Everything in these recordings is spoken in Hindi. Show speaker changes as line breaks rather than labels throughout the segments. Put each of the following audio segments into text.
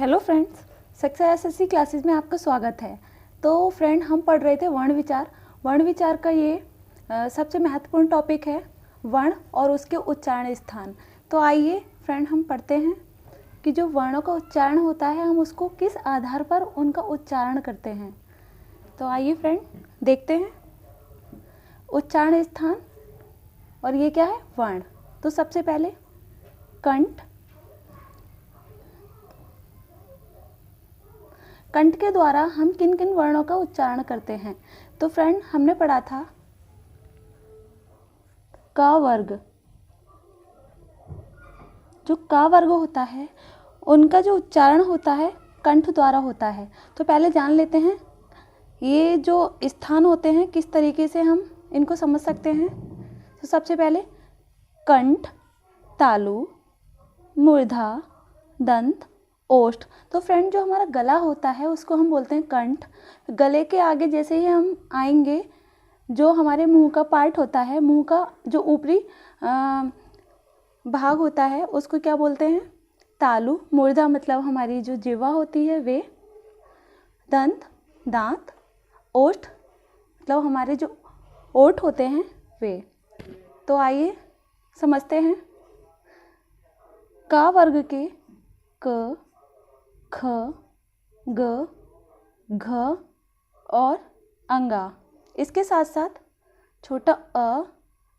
Hello friends, success SSC classes में आपका स्वागत है। तो फ्रेंड, हम पढ़ रहे थे वर्ण विचार। वर्ण विचार का ये सबसे महत्वपूर्ण टॉपिक है वर्ण और उसके उच्चारण स्थान। तो आइए फ्रेंड, हम पढ़ते हैं कि जो वर्णों का उच्चारण होता है हम उसको किस आधार पर उनका उच्चारण करते हैं। तो आइए फ्रेंड देखते हैं उच्चारण स्थान, और ये क्या है, वर्ण। तो सबसे पहले कंठ। कंठ के द्वारा हम किन किन वर्णों का उच्चारण करते हैं। तो फ्रेंड, हमने पढ़ा था क वर्ग। जो क वर्ग होता है उनका जो उच्चारण होता है कंठ द्वारा होता है। तो पहले जान लेते हैं ये जो स्थान होते हैं किस तरीके से हम इनको समझ सकते हैं। तो सबसे पहले कंठ, तालु, मूर्धा, दंत, ओष्ठ। तो फ्रेंड, जो हमारा गला होता है उसको हम बोलते हैं कंठ। गले के आगे जैसे ही हम आएंगे, जो हमारे मुंह का पार्ट होता है, मुंह का जो ऊपरी भाग होता है उसको क्या बोलते हैं, तालु। मूर्धा मतलब हमारी जो जिह्वा होती है वे। दंत, दांत। ओष्ठ मतलब हमारे जो ओठ होते हैं वे। तो आइए समझते हैं क वर्ग के क, ख, ग, घ और अंगा। इसके साथ साथ छोटा अ,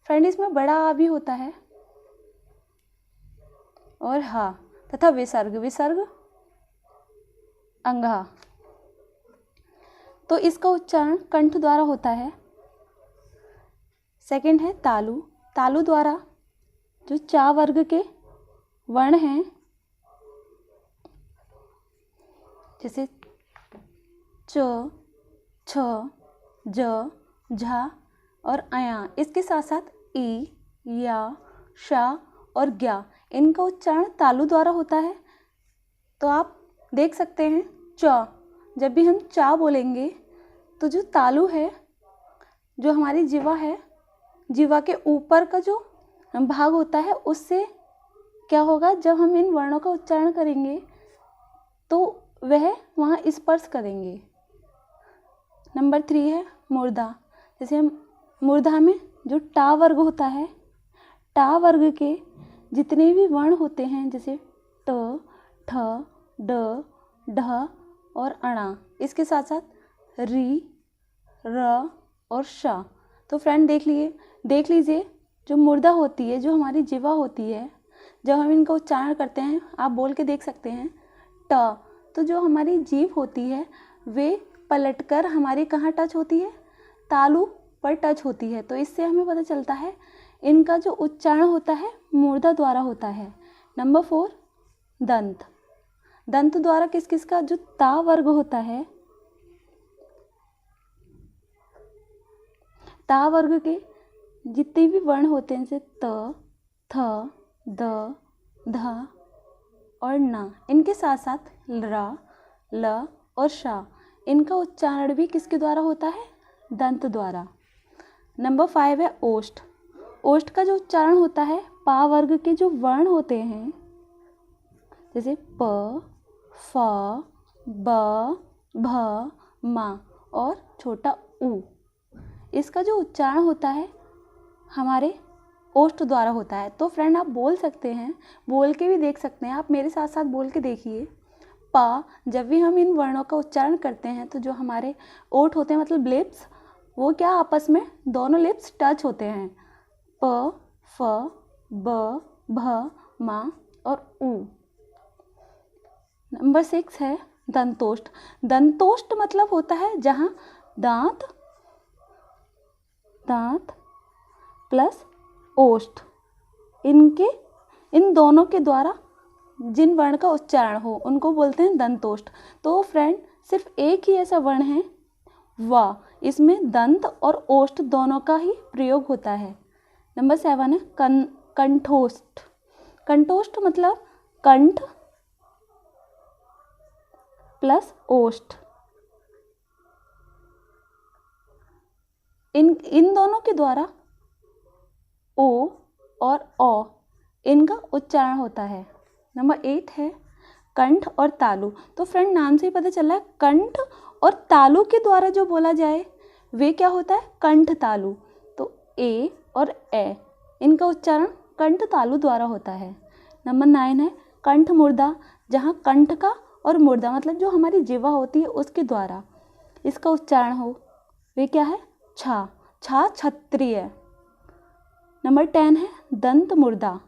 फ्रेंड इसमें बड़ा आ भी होता है, और हा, तथा विसर्ग। विसर्ग अंगा। तो इसका उच्चारण कंठ द्वारा होता है। सेकंड है तालु। तालु द्वारा जो चा वर्ग के वर्ण हैं, जैसे च, छ, ज, झा और अया। इसके साथ साथ ई, या, शा और ज्ञा, इनका उच्चारण तालु द्वारा होता है। तो आप देख सकते हैं च, जब भी हम चा बोलेंगे तो जो तालु है, जो हमारी जिह्वा है, जिह्वा के ऊपर का जो भाग होता है उससे क्या होगा, जब हम इन वर्णों का उच्चारण करेंगे तो वह वहाँ स्पर्श करेंगे। नंबर 3 है मूर्धा। जैसे हम मूर्धा में जो टा वर्ग होता है, टा वर्ग के जितने भी वर्ण होते हैं, जैसे ट, ठ, ड, ढ और अणा, इसके साथ साथ री, र और शा। तो फ्रेंड देख लीजिए जो मूर्धा होती है, जो हमारी जिह्वा होती है, जब हम इनका उच्चारण करते हैं, आप बोल के देख सकते हैं ट, तो जो हमारी जीभ होती है वे पलटकर हमारी कहाँ टच होती है, तालु पर टच होती है। तो इससे हमें पता चलता है इनका जो उच्चारण होता है मूर्धा द्वारा होता है। नंबर 4 दंत। दंत द्वारा किस किस का जो ता वर्ग होता है, ता वर्ग के जितने भी वर्ण होते हैं, जैसे त, थ, द, ध और न, इनके साथ साथ रा, ल और शा, इनका उच्चारण भी किसके द्वारा होता है, दंत द्वारा। नंबर 5 है ओष्ठ। ओष्ठ का जो उच्चारण होता है पा वर्ग के जो वर्ण होते हैं, जैसे प, फ, ब, भ, मा और छोटा ऊ, इसका जो उच्चारण होता है हमारे ओष्ठ द्वारा होता है। तो फ्रेंड, आप बोल सकते हैं, बोल के भी देख सकते हैं, आप मेरे साथ साथ बोल के देखिए। पा, जब भी हम इन वर्णों का उच्चारण करते हैं तो जो हमारे ओठ होते हैं, मतलब लिप्स, वो क्या आपस में दोनों लिप्स टच होते हैं। प, फ, ब, भ, मा और ऊ। नंबर 6 है दंतोष्ठ। दंतोष्ठ मतलब होता है जहाँ दांत प्लस ओष्ठ, इन दोनों के द्वारा जिन वर्ण का उच्चारण हो उनको बोलते हैं दंतोष्ठ। तो फ्रेंड, सिर्फ एक ही ऐसा वर्ण है वा, इसमें दंत और ओष्ठ दोनों का ही प्रयोग होता है। नंबर 7 है कंठोष्ठ। कंठोष्ठ मतलब कंठ प्लस ओष्ठ, इन दोनों के द्वारा ओ और औ इनका उच्चारण होता है। नंबर 8 है कंठ और तालु। तो फ्रेंड नाम से ही पता चल रहा है कंठ और तालु के द्वारा जो बोला जाए वे क्या होता है, कंठ तालु। तो ए और ए इनका उच्चारण कंठ तालु द्वारा होता है। नंबर 9 है कंठ मुर्दा, जहाँ कंठ का और मुर्दा मतलब जो हमारी जिह्वा होती है उसके द्वारा इसका उच्चारण हो, वे क्या है, छा। छा क्षत्रिय। नंबर 10 है दंत मुर्दा,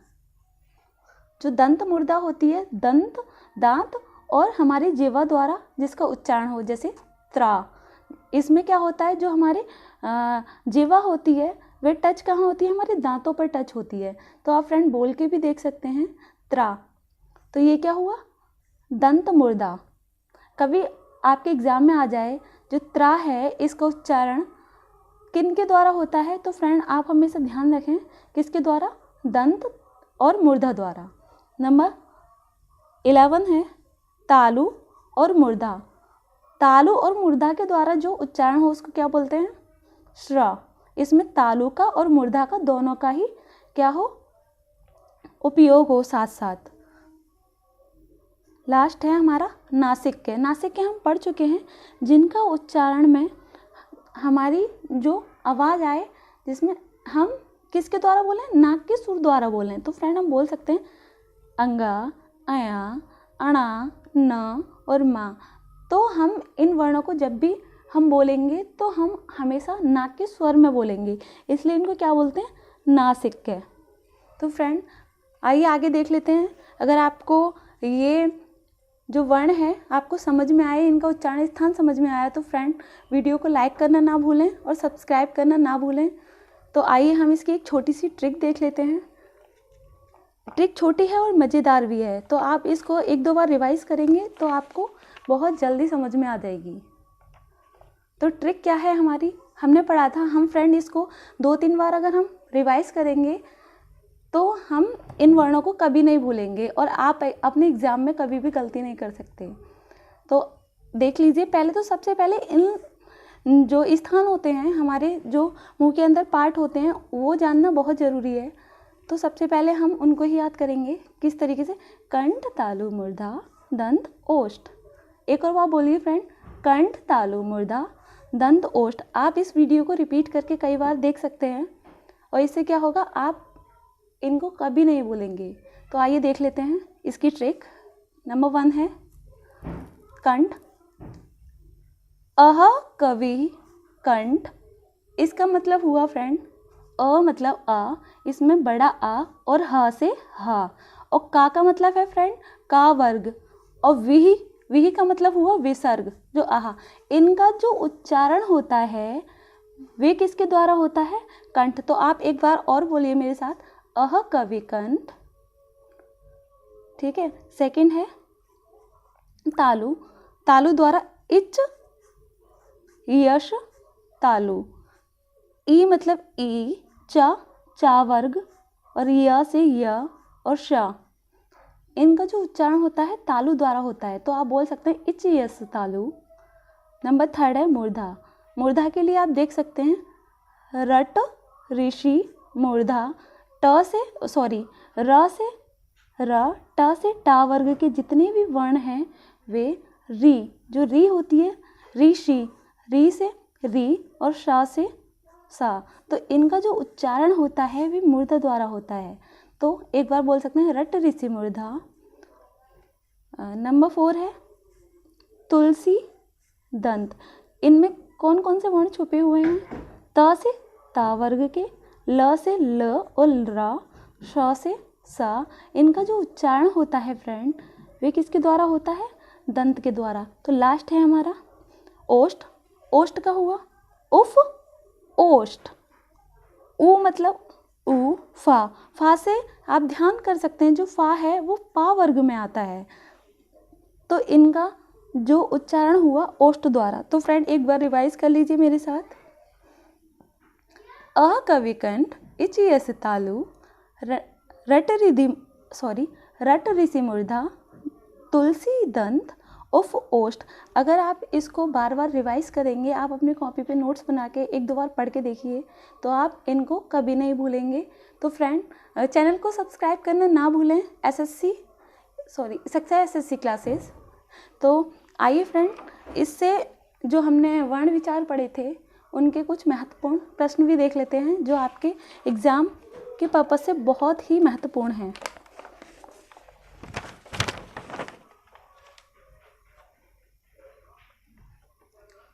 जो दंत मुर्दा होती है, दंत दांत और हमारी जिह्वा द्वारा जिसका उच्चारण हो, जैसे त्रा। इसमें क्या होता है, जो हमारे जिह्वा होती है वे टच कहाँ होती है, हमारे दांतों पर टच होती है। तो आप फ्रेंड बोल के भी देख सकते हैं त्रा। तो ये क्या हुआ, दंत मुर्दा। कभी आपके एग्जाम में आ जाए जो त्रा है इसका उच्चारण किन के द्वारा होता है, तो फ्रेंड आप हमेशा ध्यान रखें किसके द्वारा, दंत और मुर्दा द्वारा। नंबर 11 है तालु और मुर्दा। तालु और मुर्दा के द्वारा जो उच्चारण हो उसको क्या बोलते हैं, श्र। इसमें तालु का और मुर्दा का दोनों का ही क्या हो, उपयोग हो साथ साथ। लास्ट है हमारा नासिक्य। नासिक्य हम पढ़ चुके हैं, जिनका उच्चारण में हमारी जो आवाज़ आए जिसमें हम किसके द्वारा बोलें, नाक के सुर द्वारा बोलें। तो फ्रेंड हम बोल सकते हैं अंगा, अया, अणा, न और मा। तो हम इन वर्णों को जब भी हम बोलेंगे तो हम हमेशा नाक के स्वर में बोलेंगे, इसलिए इनको क्या बोलते हैं, नासिक्य। तो फ्रेंड आइए आगे देख लेते हैं। अगर आपको ये जो वर्ण है आपको समझ में आए, इनका उच्चारण स्थान समझ में आया, तो फ्रेंड वीडियो को लाइक करना ना भूलें और सब्सक्राइब करना ना भूलें। तो आइए हम इसकी एक छोटी सी ट्रिक देख लेते हैं। ट्रिक छोटी है और मज़ेदार भी है, तो आप इसको 1-2 बार रिवाइज़ करेंगे तो आपको बहुत जल्दी समझ में आ जाएगी। तो ट्रिक क्या है हमारी, हमने पढ़ा था, हम फ्रेंड इसको 2-3 बार अगर हम रिवाइज़ करेंगे तो हम इन वर्णों को कभी नहीं भूलेंगे और आप अपने एग्ज़ाम में कभी भी गलती नहीं कर सकते। तो देख लीजिए, पहले तो सबसे पहले इन जो स्थान होते हैं हमारे जो मुंह के अंदर पार्ट होते हैं वो जानना बहुत ज़रूरी है। तो सबसे पहले हम उनको ही याद करेंगे, किस तरीके से, कंठ तालु मुर्दा दंत ओष्ठ। एक और बार बोलिए फ्रेंड, कंठ तालु मुर्दा दंत ओष्ठ। आप इस वीडियो को रिपीट करके कई बार देख सकते हैं और इससे क्या होगा, आप इनको कभी नहीं भूलेंगे। तो आइए देख लेते हैं इसकी ट्रिक। नंबर 1 है कंठ, अह कवि कंठ। इसका मतलब हुआ फ्रेंड, अ मतलब आ, इसमें बड़ा आ और ह से हा, और का मतलब है फ्रेंड का वर्ग, और विहि का मतलब हुआ विसर्ग जो आहा। इनका जो उच्चारण होता है वे किसके द्वारा होता है, कंठ। तो आप एक बार और बोलिए मेरे साथ, अह कवि कंठ। ठीक है। सेकंड है तालु। तालु द्वारा इच यश तालु। ई मतलब ई, चा वर्ग और य से य और श। इनका जो उच्चारण होता है तालु द्वारा होता है, तो आप बोल सकते हैं इच यश तालु। नंबर 3 है मूर्धा। मूर्धा के लिए आप देख सकते हैं रट ऋषि मूर्धा। र से र, ट से टा वर्ग के जितने भी वर्ण हैं वे री, जो री होती है ऋषि, री से री और शा से सा। तो इनका जो उच्चारण होता है वे मूर्धा द्वारा होता है। तो एक बार बोल सकते हैं रट ऋषि मूर्धा। नंबर 4 है तुलसी दंत। इनमें कौन कौन से वर्ण छुपे हुए हैं, त से ता वर्ग के, ल से ल और रा, श से सा। इनका जो उच्चारण होता है फ्रेंड वे किसके द्वारा होता है, दंत के द्वारा। तो लास्ट है हमारा ओष्ठ। ओष्ठ का हुआ उफ, ओष्ठ। उ मतलब उ, फा से आप ध्यान कर सकते हैं जो फा है वो पा वर्ग में आता है, तो इनका जो उच्चारण हुआ ओष्ठ द्वारा। तो फ्रेंड एक बार रिवाइज कर लीजिए मेरे साथ, अ कवि कंठ, इच यस तालु, रट ऋषि मूर्धा, तुलसी दंत, उफ ओष्ठ। अगर आप इसको बार बार रिवाइज करेंगे, आप अपनी कॉपी पे नोट्स बना के 1-2 बार पढ़ के देखिए, तो आप इनको कभी नहीं भूलेंगे। तो फ्रेंड चैनल को सब्सक्राइब करना ना भूलें। एसएससी कक्षा एसएससी क्लासेस। तो आइए फ्रेंड, इससे जो हमने वर्ण विचार पढ़े थे उनके कुछ महत्वपूर्ण प्रश्न भी देख लेते हैं जो आपके एग्ज़ाम के पर्पज़ से बहुत ही महत्वपूर्ण हैं।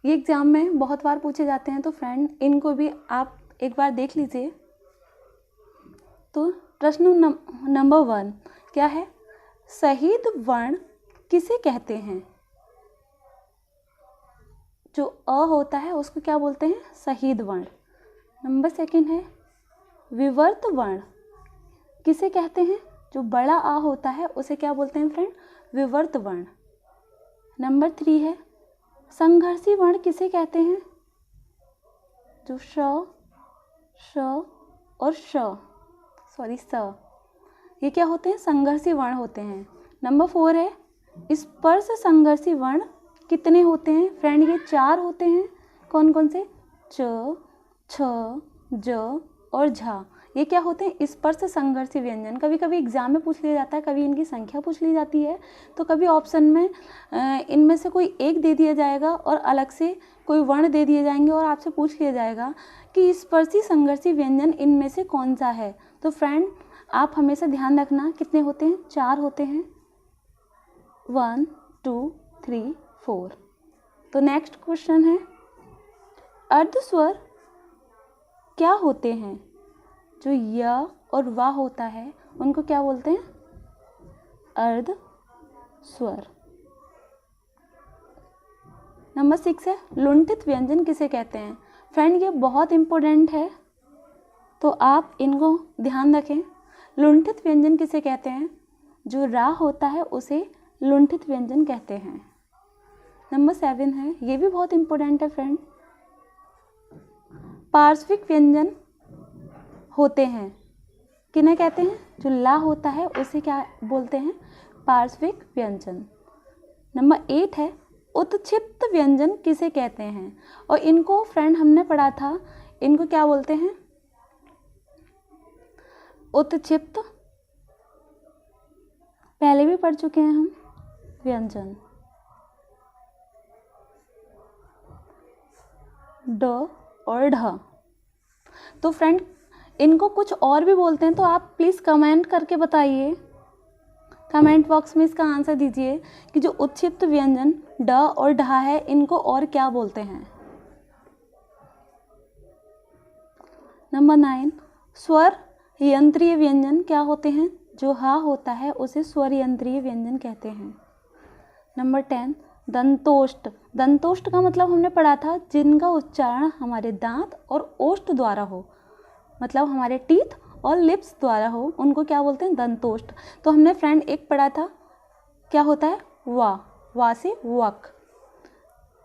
ये एग्ज़ाम में बहुत बार पूछे जाते हैं, तो फ्रेंड इनको भी आप एक बार देख लीजिए। तो प्रश्न नंबर 1 क्या है? शहीद वर्ण किसे कहते हैं? जो अ होता है उसको क्या बोलते हैं? शहीद वर्ण। नंबर 2 है विवर्त वर्ण किसे कहते हैं? जो बड़ा आ होता है उसे क्या बोलते हैं फ्रेंड? विवर्त वर्ण। नंबर 3 है संघर्षी वर्ण किसे कहते हैं? जो श और स ये क्या होते हैं? संघर्षी वर्ण होते हैं। नंबर 4 है स्पर्श संघर्षी वर्ण कितने होते हैं? फ्रेंड ये 4 होते हैं। कौन कौन से? च, छ, ज और झा। ये क्या होते हैं? स्पर्श संघर्षी व्यंजन। कभी कभी एग्जाम में पूछ लिया जाता है, कभी इनकी संख्या पूछ ली जाती है, तो कभी ऑप्शन में इनमें से कोई एक दे दिया जाएगा और अलग से कोई वर्ण दे दिए जाएंगे और आपसे पूछ लिया जाएगा कि स्पर्शी संघर्षी व्यंजन इनमें से कौन सा है। तो फ्रेंड आप हमेशा ध्यान रखना कितने होते हैं? 4 होते हैं। 1 2 3 4। तो नेक्स्ट क्वेश्चन है अर्धस्वर क्या होते हैं? जो य और वा होता है उनको क्या बोलते हैं? अर्ध स्वर। नंबर 6 है लुंठित व्यंजन किसे कहते हैं? फ्रेंड ये बहुत इंपॉर्टेंट है, तो आप इनको ध्यान रखें। लुंठित व्यंजन किसे कहते हैं? जो रा होता है उसे लुंठित व्यंजन कहते हैं। नंबर 7 है, ये भी बहुत इंपॉर्टेंट है फ्रेंड, पार्श्विक व्यंजन होते हैं किन्हें कहते हैं? जो ला होता है उसे क्या बोलते हैं? पार्श्विक व्यंजन। नंबर 8 है उत्क्षिप्त व्यंजन किसे कहते हैं? और इनको फ्रेंड हमने पढ़ा था, इनको क्या बोलते हैं? उत्क्षिप्त पहले भी पढ़ चुके हैं हम व्यंजन। ड और ढ। तो फ्रेंड इनको कुछ और भी बोलते हैं, तो आप प्लीज़ कमेंट करके बताइए, कमेंट बॉक्स में इसका आंसर दीजिए कि जो उत्क्षिप्त व्यंजन ड और ढ है इनको और क्या बोलते हैं। नंबर 9 स्वर यंत्रीय व्यंजन क्या होते हैं? जो हा होता है उसे स्वर यंत्रीय व्यंजन कहते हैं। नंबर 10 दंतोष्ट। दंतोष्ट का मतलब हमने पढ़ा था जिनका उच्चारण हमारे दांत और ओष्ठ द्वारा हो, मतलब हमारे टीथ और लिप्स द्वारा हो, उनको क्या बोलते हैं? दंतोष्ट। तो हमने फ्रेंड एक पढ़ा था क्या होता है? वा से वक।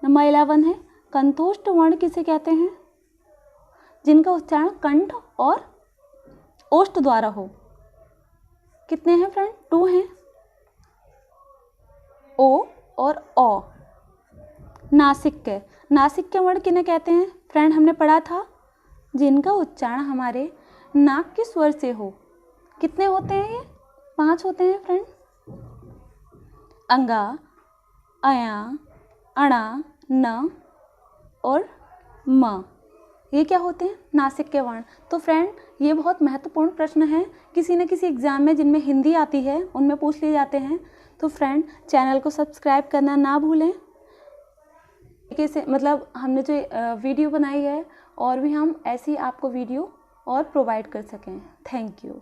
नंबर 11 है कंठोष्ठ वर्ण किसे कहते हैं? जिनका उच्चारण कंठ और ओष्ठ द्वारा हो। कितने हैं फ्रेंड? 2 हैं, ओ और औ। नासिक्य। नासिक्य वर्ण किन्हें कहते हैं? फ्रेंड हमने पढ़ा था जिनका उच्चारण हमारे नाक के स्वर से हो। कितने होते हैं? ये 5 होते हैं फ्रेंड। अंगा, अया, अणा, न और म। ये क्या होते हैं? नासिक्य वर्ण। तो फ्रेंड ये बहुत महत्वपूर्ण प्रश्न है, किसी न किसी एग्जाम में जिनमें हिंदी आती है उनमें पूछ लिए जाते हैं। तो फ्रेंड चैनल को सब्सक्राइब करना ना भूलें। कैसे मतलब हमने जो वीडियो बनाई है और भी हम ऐसी आपको वीडियो और प्रोवाइड कर सकें। Thank you.